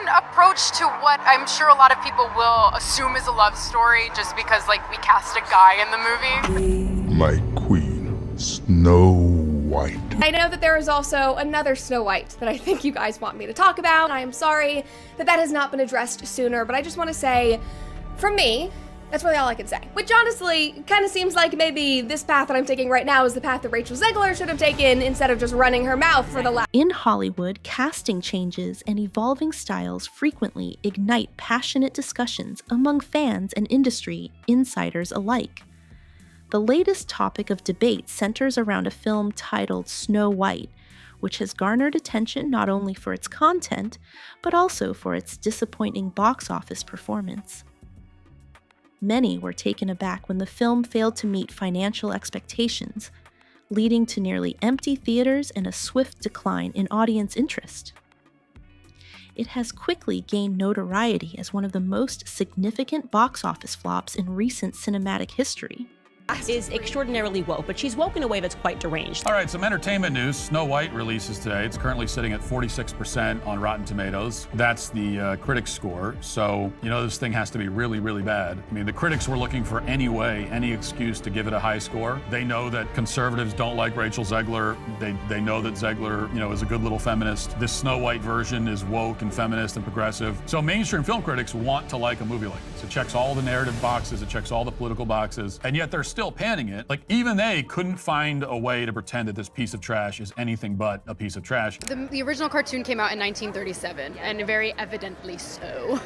different approach to what I'm sure a lot of people will assume is a love story just because, like, we cast a guy in the movie. My queen, Snow White. I know that there is also another Snow White that I think you guys want me to talk about. I am sorry that that has not been addressed sooner, but I just want to say, from me, that's really all I can say. Which honestly kind of seems like maybe this path that I'm taking right now is the path that Rachel Zegler should have taken instead of just running her mouth for the last. In Hollywood, casting changes and evolving styles frequently ignite passionate discussions among fans and industry insiders alike. The latest topic of debate centers around a film titled Snow White, which has garnered attention not only for its content, but also for its disappointing box office performance. Many were taken aback when the film failed to meet financial expectations, leading to nearly empty theaters and a swift decline in audience interest. It has quickly gained notoriety as one of the most significant box office flops in recent cinematic history. Is extraordinarily woke, but she's woke in a way that's quite deranged. All right, some entertainment news. Snow White releases today. It's currently sitting at 46% on Rotten Tomatoes. That's the critics score. So, you know, this thing has to be really, really bad. I mean, the critics were looking for any excuse to give it a high score. They know that conservatives don't like Rachel Zegler. They know that Zegler, you know, is a good little feminist. This Snow White version is woke and feminist and progressive. So mainstream film critics want to like a movie like this. It checks all the narrative boxes. It checks all the political boxes. And yet they're still panning it. Like, even they couldn't find a way to pretend that this piece of trash is anything but a piece of trash. The original cartoon came out in 1937, and very evidently so.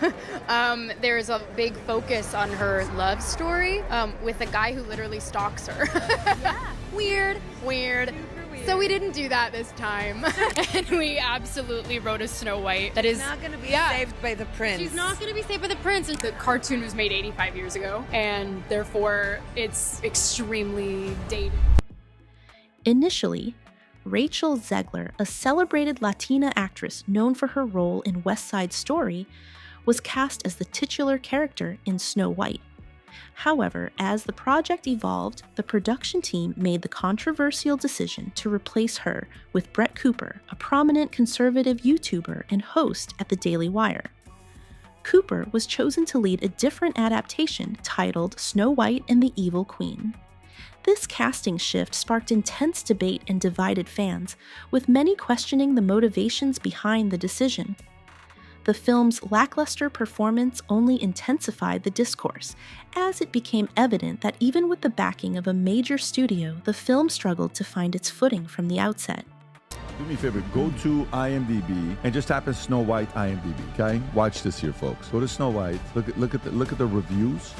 There's a big focus on her love story with a guy who literally stalks her. Yeah. Weird. So we didn't do that this time. And we absolutely wrote a Snow White that is not going to be saved by the prince. She's not going to be saved by the prince. And the cartoon was made 85 years ago, and therefore it's extremely dated. Initially, Rachel Zegler, a celebrated Latina actress known for her role in West Side Story, was cast as the titular character in Snow White. However, as the project evolved, the production team made the controversial decision to replace her with Brett Cooper, a prominent conservative YouTuber and host at the Daily Wire. Cooper was chosen to lead a different adaptation titled Snow White and the Evil Queen. This casting shift sparked intense debate and divided fans, with many questioning the motivations behind the decision. The film's lackluster performance only intensified the discourse, as it became evident that even with the backing of a major studio, the film struggled to find its footing from the outset. Do me a favor, go to IMDb and just type in Snow White IMDb, okay? Watch this here, folks. Go to Snow White. Look at the reviews.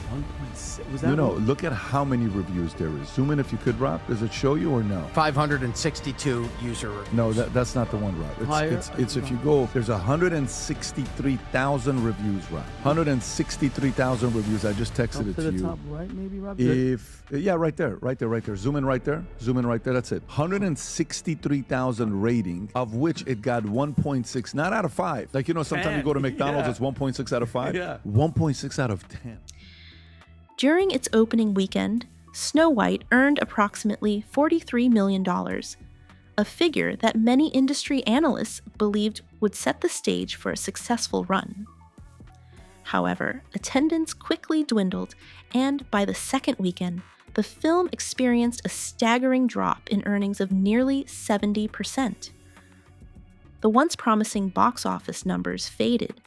1.6. Was that look at how many reviews there is. Zoom in if you could, Rob. Does it show you or no? 562 user reviews. No, that's not the one, Rob. It's if you go, there's 163,000 reviews, Rob. 163,000 reviews. I just texted it to you. Top right, maybe, Rob? Right there. Zoom in right there. That's it. 163,000 rating, of which it got 1.6, not out of 5. Like, you know, sometimes you go to McDonald's, it's 1.6 out of 5. Yeah. 1.6 out of 10. During its opening weekend, Snow White earned approximately $43 million, a figure that many industry analysts believed would set the stage for a successful run. However, attendance quickly dwindled, and by the second weekend, the film experienced a staggering drop in earnings of nearly 70%. The once promising box office numbers faded,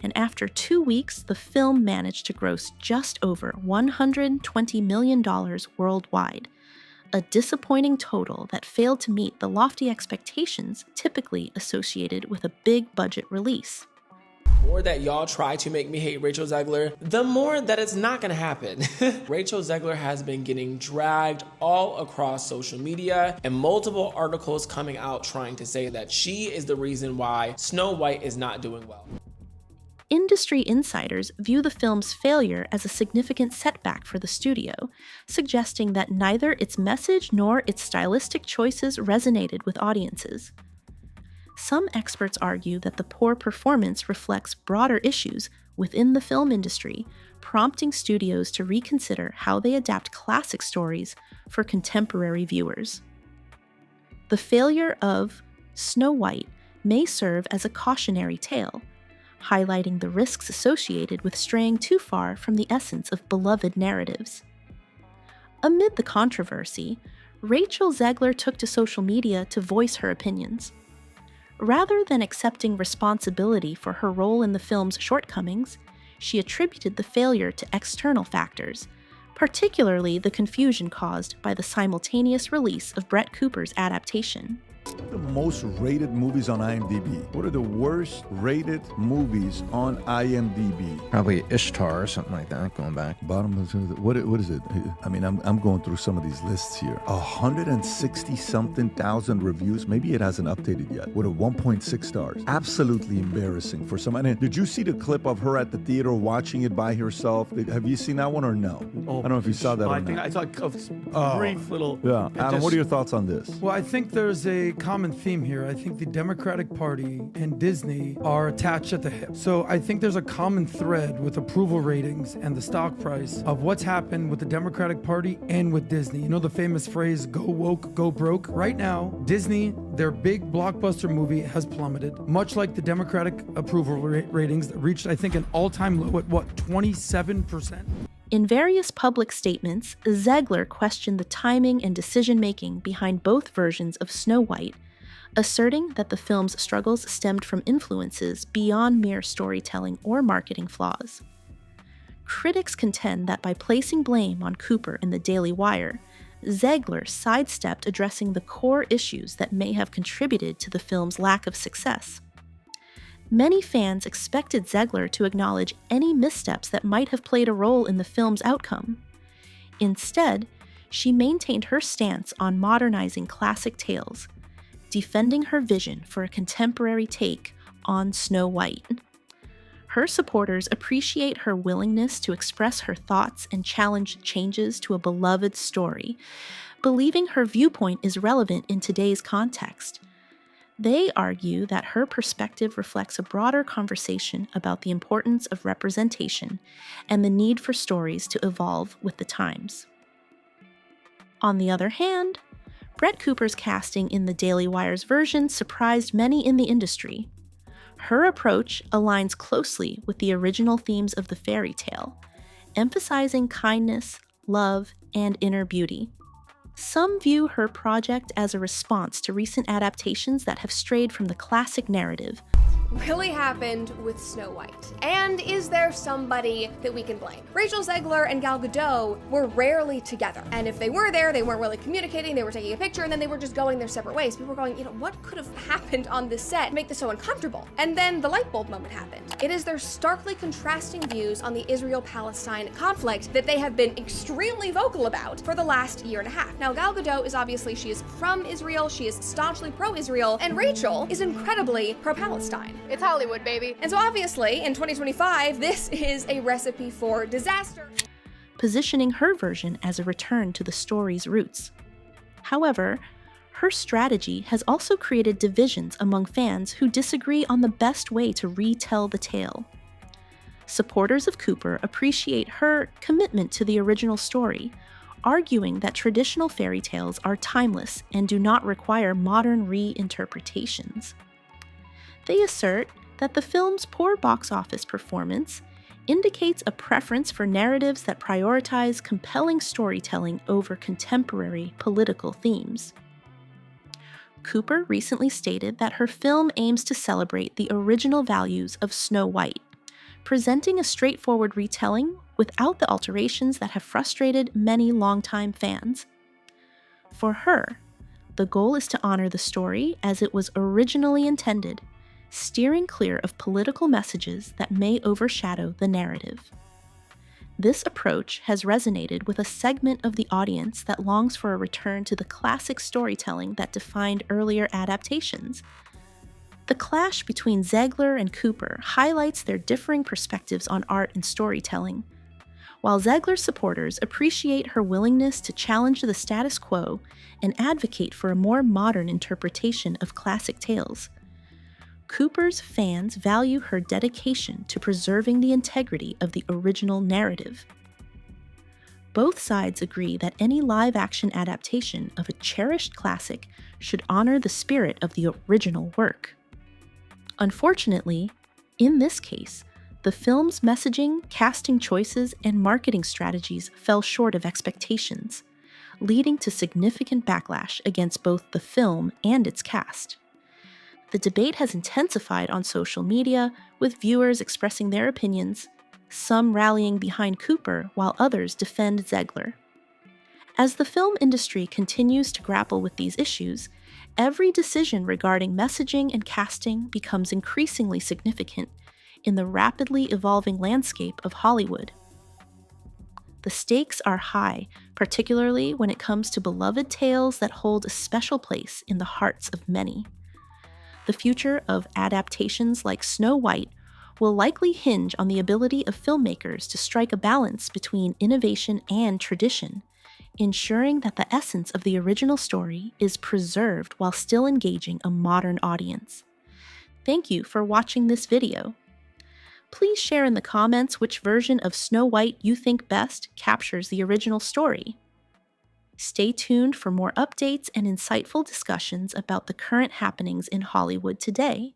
and after 2 weeks, the film managed to gross just over $120 million worldwide, a disappointing total that failed to meet the lofty expectations typically associated with a big-budget release. The more that y'all try to make me hate Rachel Zegler, the more that it's not gonna happen. Rachel Zegler has been getting dragged all across social media, and multiple articles coming out trying to say that she is the reason why Snow White is not doing well. Industry insiders view the film's failure as a significant setback for the studio, suggesting that neither its message nor its stylistic choices resonated with audiences. Some experts argue that the poor performance reflects broader issues within the film industry, prompting studios to reconsider how they adapt classic stories for contemporary viewers. The failure of Snow White may serve as a cautionary tale, highlighting the risks associated with straying too far from the essence of beloved narratives. Amid the controversy, Rachel Zegler took to social media to voice her opinions. Rather than accepting responsibility for her role in the film's shortcomings, she attributed the failure to external factors, particularly the confusion caused by the simultaneous release of Brett Cooper's adaptation. What are the most rated movies on IMDb? What are the worst rated movies on IMDb? Probably Ishtar or something like that, going back. Bottom of what is it? I mean, I'm going through some of these lists here. 160-something thousand reviews. Maybe it hasn't updated yet. With a 1.6 stars. Absolutely embarrassing for somebody. Did you see the clip of her at the theater watching it by herself? Have you seen that one or no? Oh, I don't know if you saw that or I not. think I saw a brief little. Yeah, Adam, what are your thoughts on this? Well, I think there's a common theme here. I think the Democratic Party and Disney are attached at the hip. So I think there's a common thread with approval ratings and the stock price of what's happened with the Democratic Party and with Disney. You know the famous phrase, go woke, go broke? Right now, Disney, their big blockbuster movie has plummeted, much like the Democratic approval ratings that reached, I think, an all-time low at, 27%? In various public statements, Zegler questioned the timing and decision-making behind both versions of Snow White, asserting that the film's struggles stemmed from influences beyond mere storytelling or marketing flaws. Critics contend that by placing blame on Cooper in the Daily Wire, Zegler sidestepped addressing the core issues that may have contributed to the film's lack of success. Many fans expected Zegler to acknowledge any missteps that might have played a role in the film's outcome. Instead, she maintained her stance on modernizing classic tales, defending her vision for a contemporary take on Snow White. Her supporters appreciate her willingness to express her thoughts and challenge changes to a beloved story, believing her viewpoint is relevant in today's context. They argue that her perspective reflects a broader conversation about the importance of representation and the need for stories to evolve with the times. On the other hand, Brett Cooper's casting in the Daily Wire's version surprised many in the industry. Her approach aligns closely with the original themes of the fairy tale, emphasizing kindness, love, and inner beauty. Some view her project as a response to recent adaptations that have strayed from the classic narrative. Really happened with Snow White? And is there somebody that we can blame? Rachel Zegler and Gal Gadot were rarely together. And if they were there, they weren't really communicating, they were taking a picture, and then they were just going their separate ways. People were going, what could have happened on this set to make this so uncomfortable? And then the light bulb moment happened. It is their starkly contrasting views on the Israel-Palestine conflict that they have been extremely vocal about for the last year and a half. Now, Gal Gadot is obviously, she is from Israel, she is staunchly pro-Israel, and Rachel is incredibly pro-Palestine. It's Hollywood, baby. And so obviously, in 2025, this is a recipe for disaster. Positioning her version as a return to the story's roots. However, her strategy has also created divisions among fans who disagree on the best way to retell the tale. Supporters of Cooper appreciate her commitment to the original story, arguing that traditional fairy tales are timeless and do not require modern reinterpretations. They assert that the film's poor box office performance indicates a preference for narratives that prioritize compelling storytelling over contemporary political themes. Cooper recently stated that her film aims to celebrate the original values of Snow White, presenting a straightforward retelling without the alterations that have frustrated many longtime fans. For her, the goal is to honor the story as it was originally intended, steering clear of political messages that may overshadow the narrative. This approach has resonated with a segment of the audience that longs for a return to the classic storytelling that defined earlier adaptations. The clash between Zegler and Cooper highlights their differing perspectives on art and storytelling. While Zegler's supporters appreciate her willingness to challenge the status quo and advocate for a more modern interpretation of classic tales, Cooper's fans value her dedication to preserving the integrity of the original narrative. Both sides agree that any live-action adaptation of a cherished classic should honor the spirit of the original work. Unfortunately, In this case, the film's messaging, casting choices, and marketing strategies fell short of expectations, leading to significant backlash against both the film and its cast. The debate has intensified on social media, with viewers expressing their opinions, some rallying behind Cooper while others defend Zegler. As the film industry continues to grapple with these issues, every decision regarding messaging and casting becomes increasingly significant in the rapidly evolving landscape of Hollywood. The stakes are high, particularly when it comes to beloved tales that hold a special place in the hearts of many. The future of adaptations like Snow White will likely hinge on the ability of filmmakers to strike a balance between innovation and tradition, ensuring that the essence of the original story is preserved while still engaging a modern audience. Thank you for watching this video. Please share in the comments which version of Snow White you think best captures the original story. Stay tuned for more updates and insightful discussions about the current happenings in Hollywood today.